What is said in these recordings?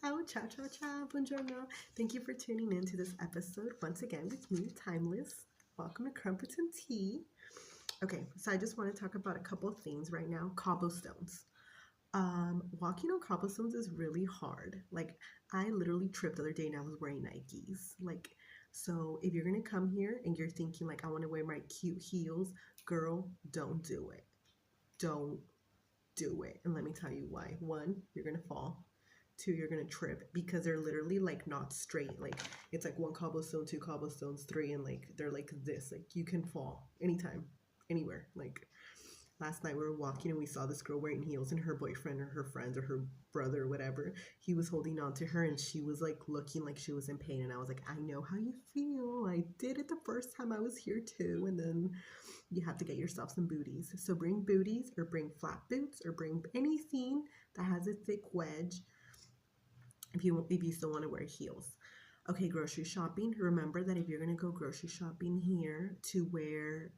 Ciao, ciao, ciao, ciao, buongiorno. Thank you for tuning in to this episode once again with me, Timeless. Welcome to Crumpets and Tea. Okay, so I just want to talk about a couple of things right now. Cobblestones. Walking on cobblestones is really hard. Like, I literally tripped the other day and I was wearing Nikes. Like, so if you're gonna come here and you're thinking like I want to wear my cute heels, girl, don't do it. Don't do it. And let me tell you why. One, you're gonna fall. Two, you're gonna trip because they're literally like not straight. Like it's like one cobblestone, two cobblestones, three, and like they're like this. Like you can fall anytime, anywhere. Like last night we were walking and we saw this girl wearing heels and her boyfriend or her friends or her brother or whatever, he was holding on to her and she was like looking like she was in pain. And I was like, I know how you feel. I did it the first time I was here too. And then you have to get yourself some booties. So bring booties or bring flat boots or bring anything that has a thick wedge if you still want to wear heels. Okay, grocery shopping. Remember that if you're gonna go grocery shopping here, to wear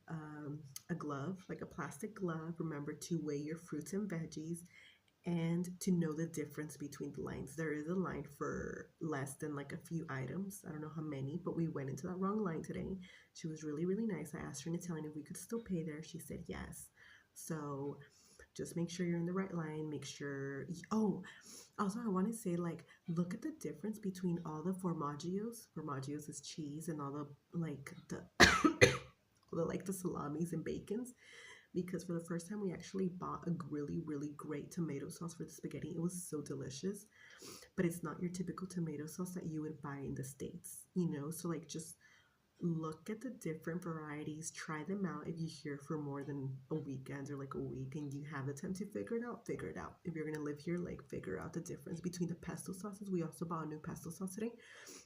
a glove, like a plastic glove. Remember to weigh your fruits and veggies and to know the difference between the lines. There is a line for less than like a few items. I don't know how many, but we went into that wrong line today. She was really, really nice. I asked her in Italian if we could still pay there. She said yes. So just make sure you're in the right line. Make sure. Oh, also, I want to say, like, look at the difference between all the formaggio's. Formaggio's is cheese, and all the like the the salamis and bacons. Because for the first time, we actually bought a really, really great tomato sauce for the spaghetti. It was so delicious, but it's not your typical tomato sauce that you would buy in the States, you know? So, like, just look at the different varieties, try them out. If you're here for more than a weekend or like a week and you have the time to figure it out, figure it out. If you're gonna live here, like figure out the difference between the pesto sauces. We also bought a new pesto sauce today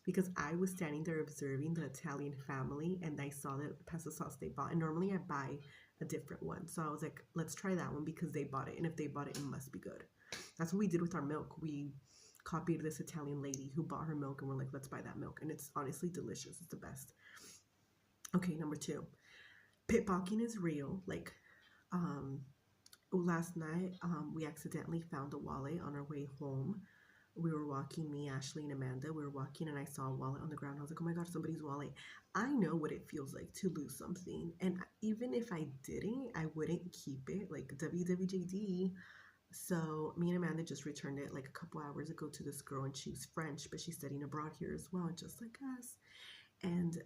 because I was standing there observing the Italian family and I saw the pesto sauce they bought. And normally I buy a different one. So I was like, let's try that one because they bought it. And if they bought it, it must be good. That's what we did with our milk. We copied this Italian lady who bought her milk and we're like, let's buy that milk. And it's honestly delicious. It's the best. Okay, number two, pickpocketing is real. Like, um, last night, we accidentally found a wallet on our way home. We were walking, me, Ashley, and Amanda. We were walking, and I saw a wallet on the ground. I was like, oh my God, somebody's wallet. I know what it feels like to lose something. And even if I didn't, I wouldn't keep it. Like, WWJD. So, me and Amanda just returned it like a couple hours ago to this girl, and she's French, but she's studying abroad here as well, just like us. And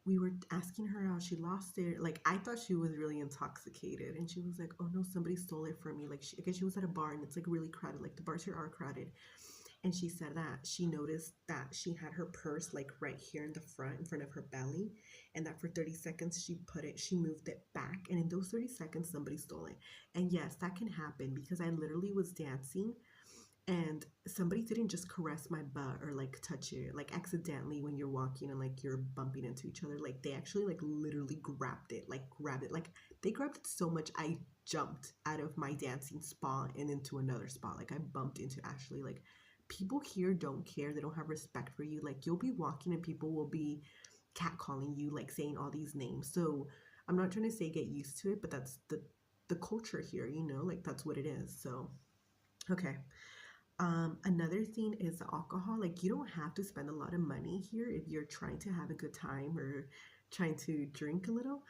we were asking her how she lost it. Like I thought she was really intoxicated, and she was like, "Oh no, somebody stole it from me." Like I guess she was at a bar, and it's like really crowded. Like the bars here are crowded, and she said that she noticed that she had her purse like right here in the front, in front of her belly, and that for 30 seconds she moved it back, and in those 30 seconds somebody stole it. And yes, that can happen because I literally was dancing and somebody didn't just caress my butt or like touch it like accidentally when you're walking and like you're bumping into each other. Like they actually like literally grabbed it, like they grabbed it so much I jumped out of my dancing spot and into another spot. Like I bumped into Ashley. Like people here don't care, they don't have respect for you. Like you'll be walking and people will be catcalling you, like saying all these names. So I'm not trying to say get used to it, but that's the culture here, you know, like that's what it is. So okay. Another thing is alcohol. Like you don't have to spend a lot of money here if you're trying to have a good time or trying to drink a little.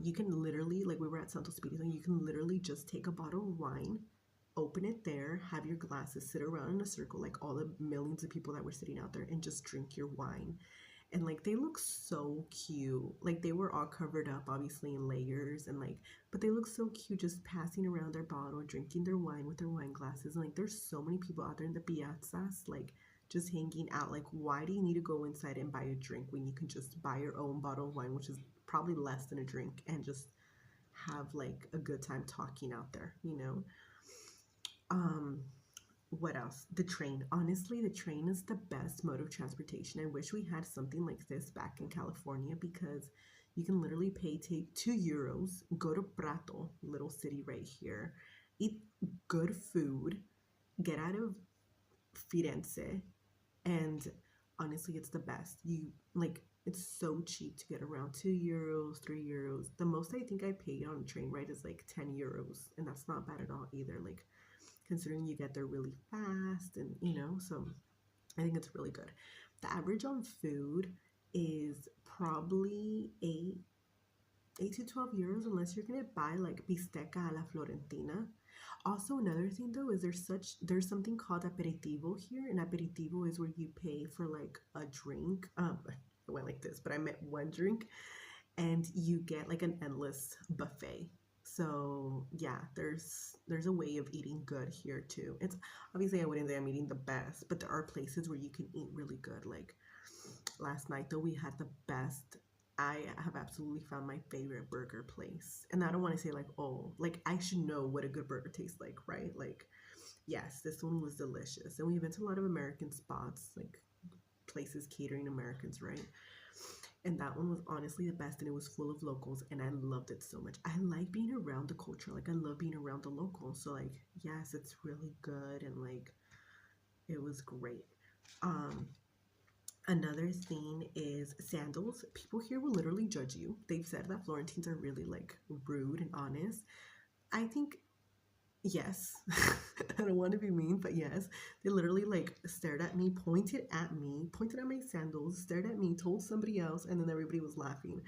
You can literally, like we were at Santo Spirito, and you can literally just take a bottle of wine, open it there, have your glasses, sit around in a circle, like all the millions of people that were sitting out there, and just drink your wine. And like they look so cute. Like they were all covered up, obviously in layers, and like but they look so cute just passing around their bottle, drinking their wine with their wine glasses. And like there's so many people out there in the piazzas, like just hanging out. Like why do you need to go inside and buy a drink when you can just buy your own bottle of wine, which is probably less than a drink, and just have like a good time talking out there, you know? Um, what else? The train. Honestly, the train is the best mode of transportation. I wish we had something like this back in California because you can literally take €2, go to Prato, little city right here, eat good food, get out of Firenze, and honestly, it's the best. You like it's so cheap to get around. €2, €3. The most I think I paid on a train ride is like €10, and that's not bad at all either. Like considering you get there really fast and you know, so I think it's really good. The average on food is probably 8 to 12 euros, unless you're gonna buy like bistecca a la Florentina. Also, another thing though is there's something called aperitivo here, and aperitivo is where you pay for like a drink. I went like this, but I meant one drink, and you get like an endless buffet. So yeah, there's a way of eating good here too. It's obviously, I wouldn't say I'm eating the best, but there are places where you can eat really good. Like last night though, we had the best. I have absolutely found my favorite burger place. And I don't want to say like, oh, like I should know what a good burger tastes like, right? Like, yes, this one was delicious. And we've been to a lot of American spots, like places catering Americans, right? And that one was honestly the best, and it was full of locals, and I loved it so much. I like being around the culture. Like I love being around the locals. So like, yes, it's really good, and like it was great. Um Another thing is sandals. People here will literally judge you. They've said that Florentines are really like rude and honest. I think yes. I don't want to be mean, but yes. They literally like stared at me, pointed at my sandals, stared at me, told somebody else, and then everybody was laughing.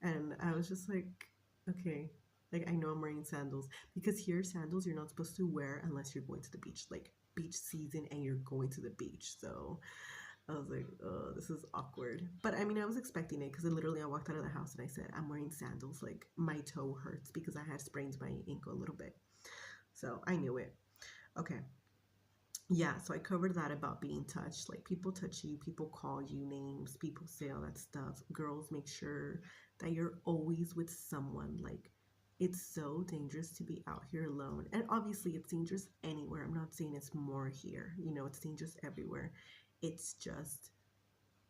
And I was just like, okay. Like I know I'm wearing sandals because here sandals you're not supposed to wear unless you're going to the beach, like beach season and you're going to the beach. So I was like, oh, this is awkward. But I mean, I was expecting it because literally I walked out of the house and I said, I'm wearing sandals. Like my toe hurts because I had sprained my ankle a little bit. So I knew it. Okay. Yeah, so I covered that about being touched. Like people touch you, people call you names, people say all that stuff. Girls, make sure that you're always with someone. Like it's so dangerous to be out here alone. And obviously it's dangerous anywhere. I'm not saying it's more here. It's dangerous everywhere. It's just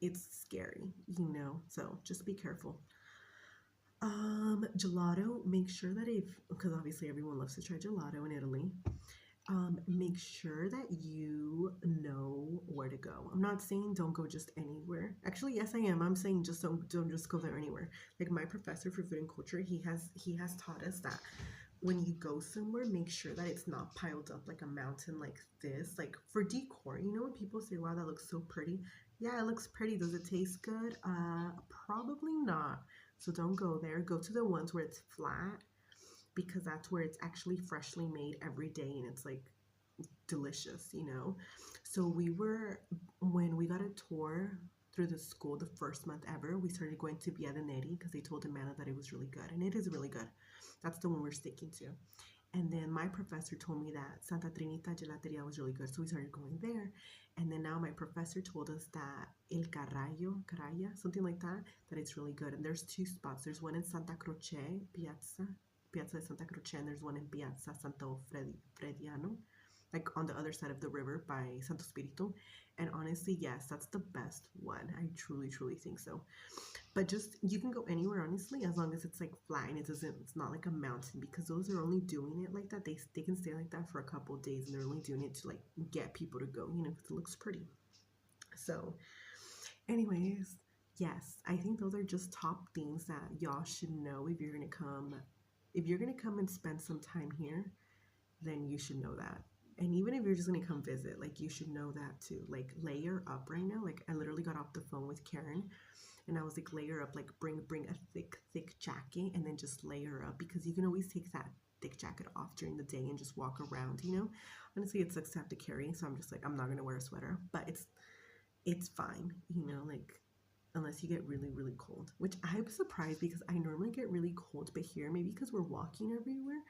it's scary, so just be careful. Gelato, make sure that if, because obviously everyone loves to try gelato in Italy, make sure that you know where to go. I'm not saying don't go just anywhere. Actually, yes, I am. I'm saying just don't just go there anywhere. Like my professor for food and culture, he has taught us that when you go somewhere, make sure that it's not piled up like a mountain like this, like for decor. When people say, wow, that looks so pretty. Yeah, it looks pretty. Does it taste good? Probably not. So don't go there. Go to the ones where it's flat because that's where it's actually freshly made every day and it's like delicious. So when we got a tour through the school the first month ever, we started going to Via de Neri because they told Amanda that it was really good, and it is really good. That's the one we're sticking to. And then my professor told me that Santa Trinita Gelateria was really good, so we started going there. And then now my professor told us that El Carraya, something like that, that it's really good. And there's two spots. There's one in Santa Croce, Piazza de Santa Croce, and there's one in Piazza Santo Frediano, like on the other side of the river by Santo Spirito. And honestly, yes, that's the best one. I truly, truly think so. But just you can go anywhere honestly as long as it's like flat and it's not like a mountain, because those are only doing it like that. They can stay like that for a couple of days and they're only doing it to like get people to go, because it looks pretty. So anyways, yes, I think those are just top things that y'all should know if you're gonna come. If you're gonna come and spend some time here, then you should know that. And even if you're just gonna come visit, like you should know that too. Like layer up right now. Like I literally got off the phone with Karen and I was like, layer up, like bring a thick jacket and then just layer up, because you can always take that thick jacket off during the day and just walk around. Honestly, it sucks to have to carry, so I'm just like, I'm not gonna wear a sweater, but it's fine, like unless you get really, really cold, which I'm surprised because I normally get really cold, but here, maybe because we're walking everywhere.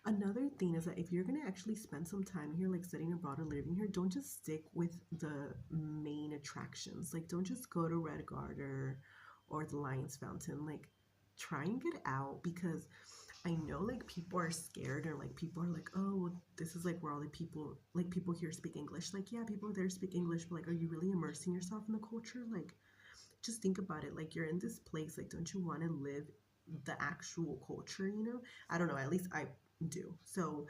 Another thing is that if you're going to actually spend some time here, like studying abroad or living here, don't just stick with the main attractions. Like, don't just go to Red Garter or the Lions Fountain. Like, try and get out, because I know like people are scared, or like people are like, oh, well, this is like where all the people, like people here speak English. Like, yeah, people there speak English, but like, are you really immersing yourself in the culture? Like, just think about it. Like, you're in this place. Like, don't you want to live the actual culture? I don't know. At least I do. So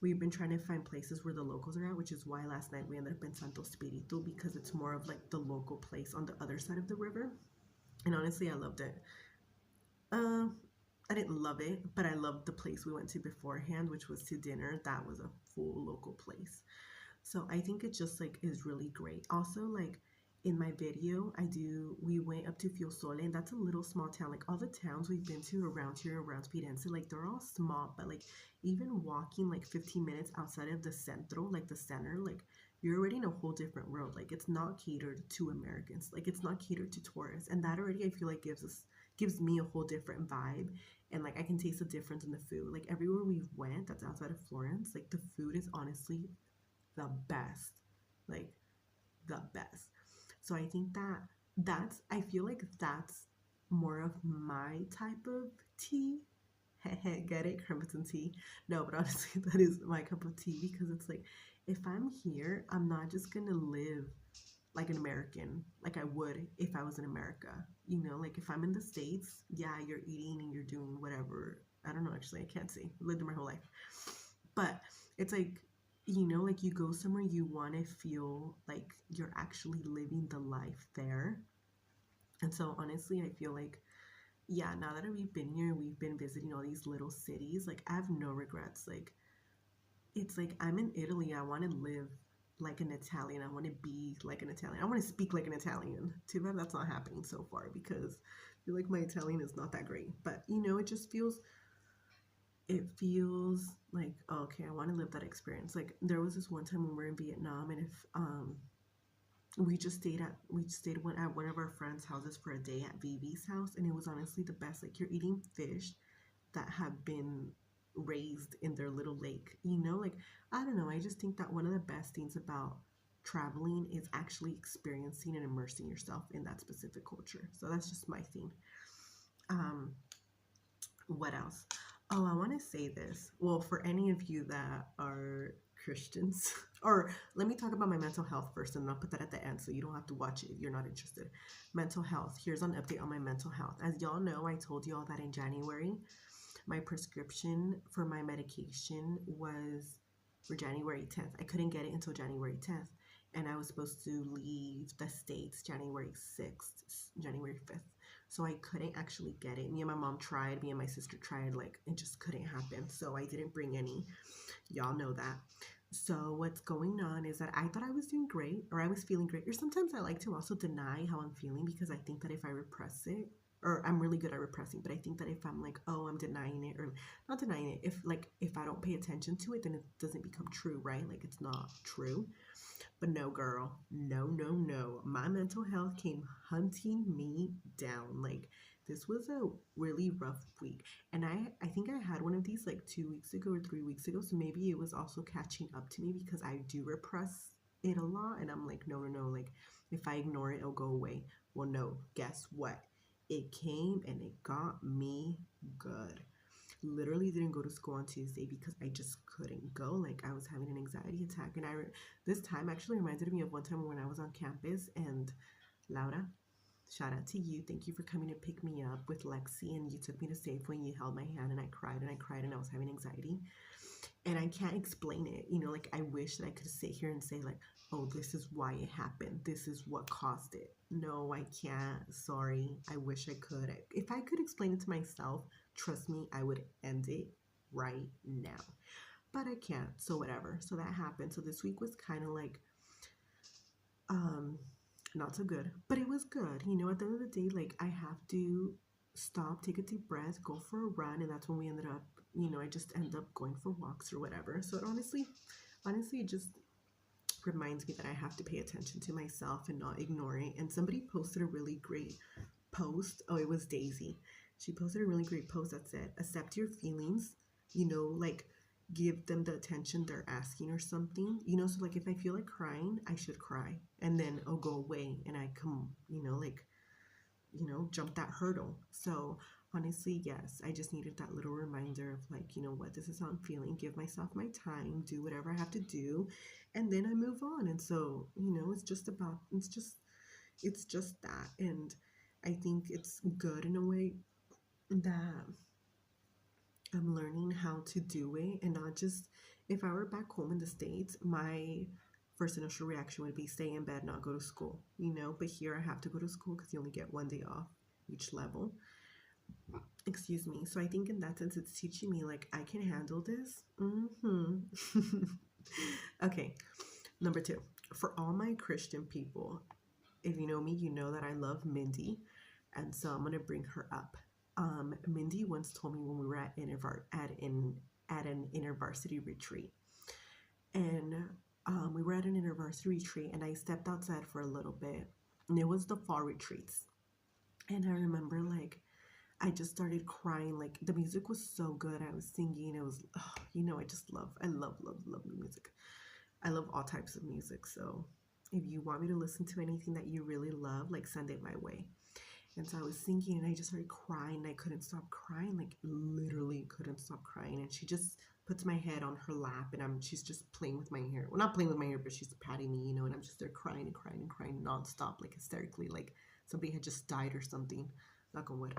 we've been trying to find places where the locals are at, which is why last night we ended up in Santo Spirito, because it's more of like the local place on the other side of the river. And honestly, I loved it. Uh, I didn't love it, but I loved the place we went to beforehand, which was to dinner. That was a full local place. So I think it just like is really great. Also, like in my video, we went up to Fiesole, and that's a little small town. Like all the towns we've been to around here, around Firenze, like they're all small, but like even walking like 15 minutes outside of the centro, like the center, like you're already in a whole different world. Like it's not catered to Americans, like it's not catered to tourists, and that already I feel like gives me a whole different vibe. And like I can taste the difference in the food. Like everywhere we've went that's outside of Florence, like the food is honestly the best. Like the best. So I think I feel like that's more of my type of tea. Get it? Crumpets tea. No, but honestly, that is my cup of tea because it's like if I'm here, I'm not just gonna live like an American, like I would if I was in America. You know, like if I'm in the States, yeah, you're eating and you're doing whatever. I don't know, actually, I can't say. I lived my whole life. But it's like, like you go somewhere, you want to feel like you're actually living the life there. And so, honestly, I feel like, yeah, now that we've been here, we've been visiting all these little cities, like, I have no regrets. Like, it's like I'm in Italy, I want to live like an Italian, I want to be like an Italian, I want to speak like an Italian. Too bad that's not happening so far because I feel like my Italian is not that great. But, it feels like, oh, okay, I want to live that experience. Like there was this one time when we were in Vietnam, and if we stayed at one of our friends' houses for a day at Vivi's house, and it was honestly the best. Like you're eating fish that have been raised in their little lake. Like I don't know. I just think that one of the best things about traveling is actually experiencing and immersing yourself in that specific culture. So that's just my thing. Um, what else? Oh, I want to say this. Well, for any of you that are Christians, or let me talk about my mental health first, and I'll put that at the end so you don't have to watch it if you're not interested. Mental health. Here's an update on my mental health. As y'all know, I told y'all that in January, my prescription for my medication was for January 10th. I couldn't get it until January 10th, and I was supposed to leave the States January 6th, January 5th. So I couldn't actually get it. Me and my mom tried, me and my sister tried, like it just couldn't happen. So I didn't bring any. Y'all know that. So what's going on is that I thought I was doing great, or I was feeling great. Or sometimes I like to also deny how I'm feeling because I think that if I repress it, or I'm really good at repressing, but I think that if I'm like, oh, I'm denying it, or not denying it, if I don't pay attention to it, then it doesn't become true, right? Like it's not true. But no, girl, no, no, no. My mental health came hunting me down. Like, this was a really rough week. And I think I had one of these like 2 weeks ago or 3 weeks ago. So maybe it was also catching up to me because I do repress it a lot. And I'm like, no, no, no. Like, if I ignore it, it'll go away. Well, no, guess what? It came and it got me good. Literally didn't go to school on Tuesday because I just couldn't go. Like I was having an anxiety attack, and this time actually reminded me of one time when I was on campus. And Laura, shout out to you. Thank you for coming to pick me up with Lexi, and you took me to Safeway and you held my hand, and I cried and I cried and I was having anxiety. And I can't explain it. Like I wish that I could sit here and say like, oh, this is why it happened. This is what caused it. No, I can't. Sorry. I wish I could. If I could explain it to myself, trust me, I would end it right now. But I can't. So whatever. So that happened. So this week was kind of like um not so good. But it was good. At the end of the day, like I have to stop, take a deep breath, go for a run, and that's when we ended up, I just end up going for walks or whatever. So it honestly, it just reminds me that I have to pay attention to myself and not ignore it. And somebody posted a really great post. Oh, it was Daisy. She posted a really great post that said, accept your feelings, like give them the attention they're asking or something. So like if I feel like crying, I should cry and then it'll go away and I come, like, jump that hurdle. So honestly, yes, I just needed that little reminder of like, what, this is how I'm feeling. Give myself my time, do whatever I have to do, and then I move on. And so, it's just that. And I think it's good in a way that I'm learning how to do it and not just, if I were back home in the States, my first initial reaction would be stay in bed, not go to school, but here I have to go to school because you only get one day off each level. Excuse me. So I think in that sense, it's teaching me like I can handle this. Okay. Number two, for all my Christian people, if you know me, you know that I love Mindy, and so I'm gonna bring her up. Mindy once told me when we were at an intervarsity retreat, and we were at an intervarsity retreat, and I stepped outside for a little bit, and it was the fall retreats, and I remember like I just started crying. Like the music was so good. I was singing. It was, oh, I love music. I love all types of music. So if you want me to listen to anything that you really love, like send it my way. And so I was singing and I just started crying. I couldn't stop crying, like literally couldn't stop crying. And she just puts my head on her lap and she's just playing with my hair. Well, not playing with my hair, but she's patting me, and I'm just there crying and crying and crying nonstop, like hysterically, like somebody had just died or something. Knock on wood.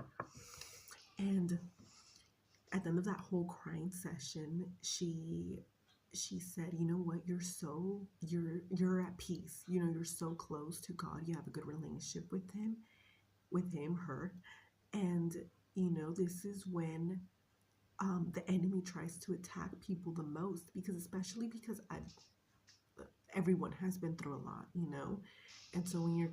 And at the end of that whole crying session, she said, you know what, you're at peace, you're so close to God, you have a good relationship with him, her. And this is when the enemy tries to attack people the most, because especially because everyone has been through a lot. And so when you're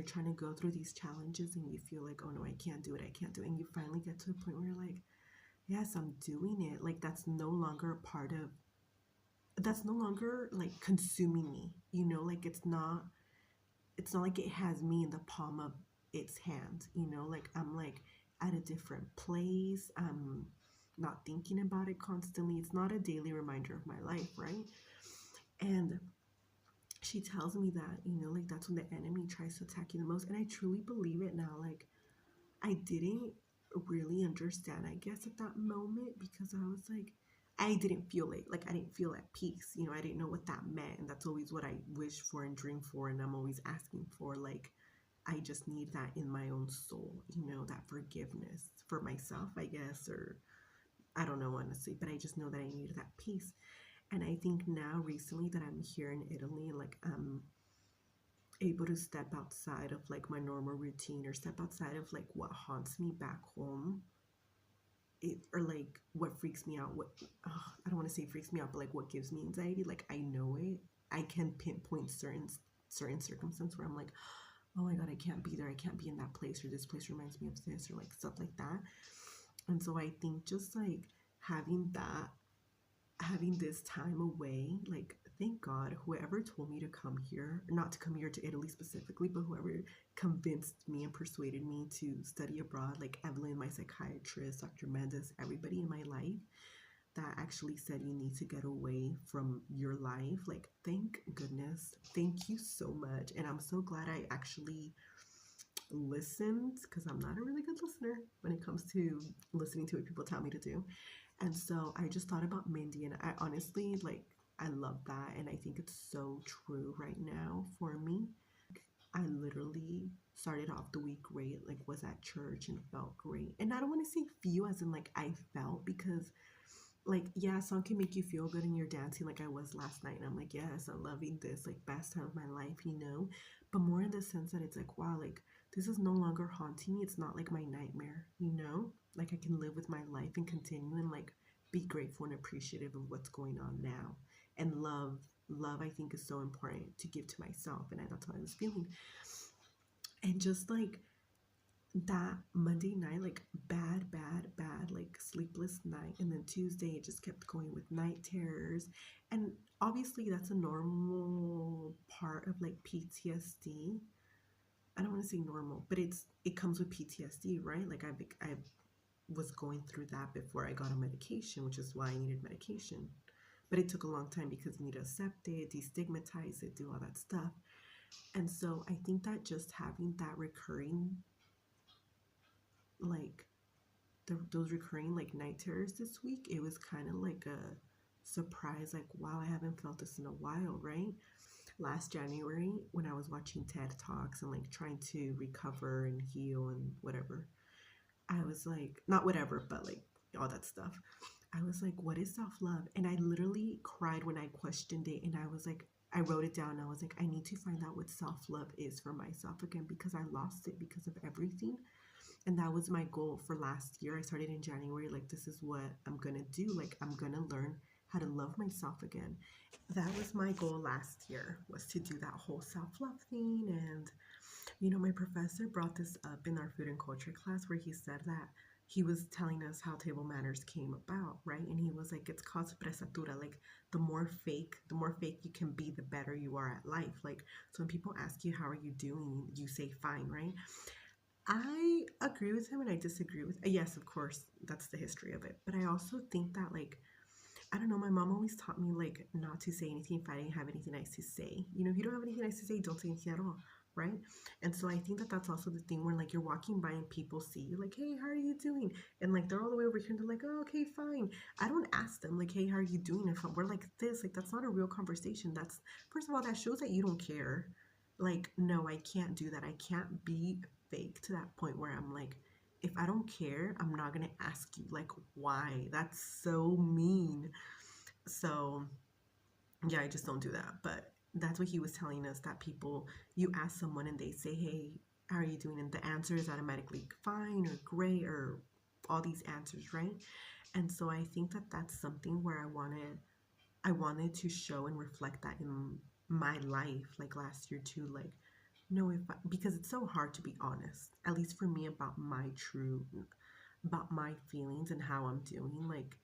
trying to go through these challenges and you feel like, oh no, I can't do it, and you finally get to a point where you're like, yes, I'm doing it, like that's no longer like consuming me, like it's not like it has me in the palm of its hand, like I'm like at a different place. I'm not thinking about it constantly. It's not a daily reminder of my life, right? And she tells me that, like that's when the enemy tries to attack you the most. And I truly believe it now. Like I didn't really understand, I guess, at that moment, because I was like, I didn't feel it. Like I didn't feel at peace. I didn't know what that meant. And that's always what I wish for and dream for. And I'm always asking for, like, I just need that in my own soul, that forgiveness for myself, I guess, or I don't know, honestly, but I just know that I need that peace. And I think now recently that I'm here in Italy, like I'm able to step outside of like my normal routine, or step outside of like what haunts me back home, or like what freaks me out, I don't want to say freaks me out, but like what gives me anxiety. Like I know it, I can pinpoint certain circumstances where I'm like, oh my god, I can't be there, I can't be in that place, or this place reminds me of this, or like stuff like that. And so I think just like having this time away, like thank God, whoever told me to come here, not to come here to Italy specifically, but whoever convinced me and persuaded me to study abroad, like Evelyn, my psychiatrist, Dr. Mendes, everybody in my life that actually said you need to get away from your life. Like, thank goodness. Thank you so much. And I'm so glad I actually listened, because I'm not a really good listener when it comes to listening to what people tell me to do. And so I just thought about Mindy, and I honestly, like, I love that. And I think it's so true right now for me. I literally started off the week great, like was at church and felt great. And I don't want to say feel as in like I felt, because like, yeah, a song can make you feel good and you're dancing like I was last night. And I'm like, yes, I'm loving this, like best time of my life. But more in the sense that it's like, wow, like this is no longer haunting me. It's not like my nightmare. Like I can live with my life and continue and like be grateful and appreciative of what's going on now. And love I think is so important to give to myself. And that's what I was feeling. And just like that Monday night, like bad, like sleepless night. And then Tuesday, it just kept going with night terrors. And obviously, that's a normal part of like PTSD. I don't want to say normal, but it comes with PTSD, right? Like I was going through that before I got on medication, which is why I needed medication. But it took a long time because you need to accept it, destigmatize it, do all that stuff. And so I think that just having that recurring, like those recurring like night terrors this week, it was kind of like a surprise, like wow, I haven't felt this in a while, right? Last January when I was watching TED Talks and like trying to recover and heal and whatever, I was like, not whatever, but like all that stuff. I was like, what is self-love? And I literally cried when I questioned it. And I was like, I wrote it down. I was like, I need to find out what self-love is for myself again, because I lost it because of everything. And that was my goal for last year. I started in January, like, this is what I'm going to do. Like, I'm going to learn how to love myself again. That was my goal last year, was to do that whole self-love thing. And my professor brought this up in our food and culture class where he said that he was telling us how table manners came about, right? And he was like, it's called presatura. Like the more fake you can be, the better you are at life. Like, so when people ask you, how are you doing? You say fine, right? I agree with him and I disagree with, yes, of course, that's the history of it. But I also think that, like, I don't know, my mom always taught me, like, not to say anything if I didn't have anything nice to say. If you don't have anything nice to say, don't say anything at all, right? And so I think that that's also the thing where, like, you're walking by and people see you, like, hey, how are you doing? And, like, they're all the way over here and they're like, oh, okay, fine. I don't ask them, like, hey, how are you doing? If we're like this, like, that's not a real conversation. That's, first of all, that shows that you don't care. Like, no, I can't do that. I can't be fake to that point where I'm like, if I don't care, I'm not gonna ask you, like, why. That's so mean. So yeah, I just don't do that. But that's what he was telling us, that people, you ask someone and they say, hey, how are you doing? And the answer is automatically fine or great or all these answers, right? And so I think that that's something where I wanted to show and reflect that in my life, like last year too. Like, no, because it's so hard to be honest, at least for me, about my feelings and how I'm doing. Like,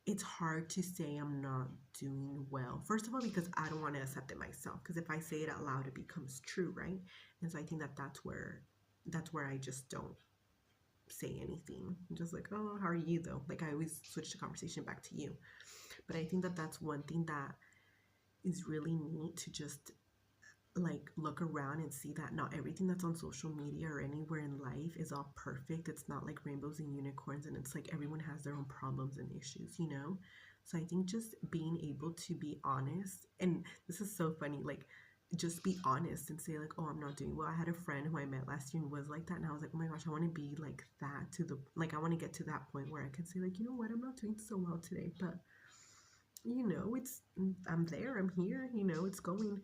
it's hard to say I'm not doing well. First of all, because I don't want to accept it myself. Because if I say it out loud, it becomes true, right? And so I think that that's where I just don't say anything. I'm just like, oh, how are you though? Like, I always switch the conversation back to you. But I think that that's one thing that is really neat to just, like, look around and see that not everything that's on social media or anywhere in life is all perfect. It's not like rainbows and unicorns, and it's like everyone has their own problems and issues. So I think just being able to be honest, and this is so funny, like, just be honest and say, like, oh, I'm not doing well. I had a friend who I met last year and was like that, and I was like, oh my gosh, I want to be like that, I want to get to that point where I can say, like, you know what, I'm not doing so well today, but it's, I'm there, I'm here, it's going.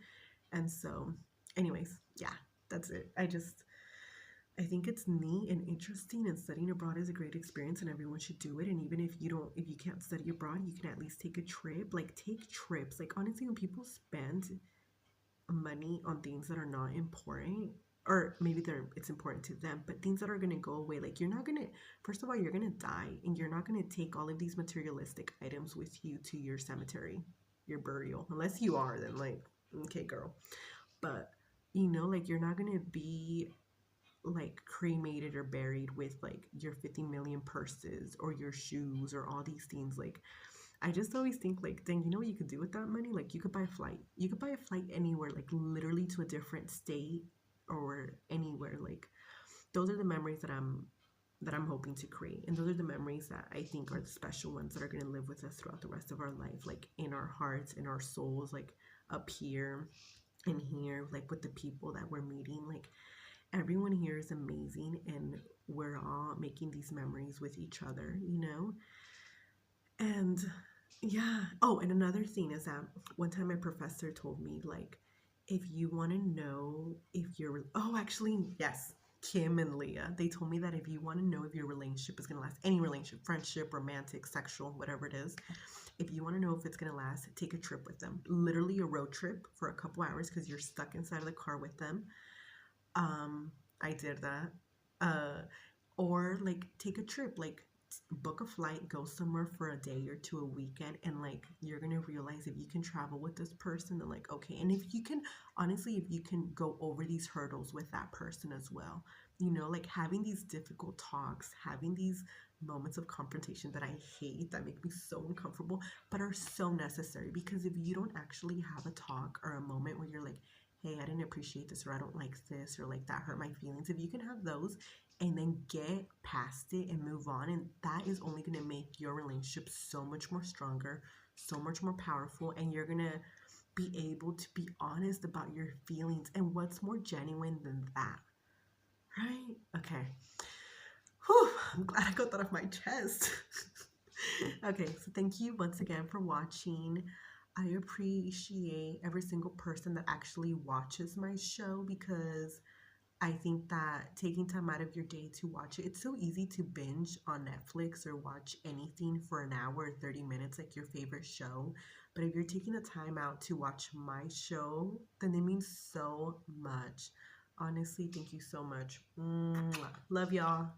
And so, anyways, yeah, that's it. I think it's neat and interesting, and studying abroad is a great experience and everyone should do it. And even if you can't study abroad, you can at least take a trip. Like, take trips. Like, honestly, when people spend money on things that are not important, or maybe it's important to them, but things that are going to go away, like, you're not going to, first of all, you're going to die, and you're not going to take all of these materialistic items with you to your cemetery, your burial, unless you are, then, like, okay, girl. But like, you're not going to be, like, cremated or buried with, like, your 50 million purses or your shoes or all these things. Like, I just always think, like, dang, what you could do with that money? Like, you could buy a flight. You could buy a flight anywhere, like, literally to a different state or anywhere. Like, those are the memories that I'm hoping to create. And those are the memories that I think are the special ones that are going to live with us throughout the rest of our life, like, in our hearts, in our souls, like, up here and here, like, with the people that we're meeting. Like, everyone here is amazing, and we're all making these memories with each other. And yeah. Oh, and another thing is that one time my professor told me, like, if you want to know if you're, oh, actually, yes, Kim and Leah, they told me that if you want to know if your relationship is going to last, any relationship, friendship, romantic, sexual, whatever it is, if you want to know if it's going to last, take a trip with them. Literally a road trip for a couple hours, because you're stuck inside of the car with them. I did that. Uh, or, like, take a trip, like, book a flight, go somewhere for a day or two, a weekend, and, like, you're gonna realize if you can travel with this person, then, like, okay, and if you can, honestly, if you can go over these hurdles with that person as well, like, having these difficult talks, having these moments of confrontation that I hate, that make me so uncomfortable, but are so necessary. Because if you don't actually have a talk or a moment where you're like, hey, I didn't appreciate this, or I don't like this, or, like, that hurt my feelings, if you can have those and then get past it and move on, and that is only going to make your relationship so much more stronger, so much more powerful, and you're going to be able to be honest about your feelings. And what's more genuine than that, right? Okay. Whew, I'm glad I got that off my chest. Okay, so thank you once again for watching. I appreciate every single person that actually watches my show, because I think that taking time out of your day to watch it, it's so easy to binge on Netflix or watch anything for an hour or 30 minutes, like your favorite show. But if you're taking the time out to watch my show, then it means so much. Honestly, thank you so much. Mwah. Love y'all.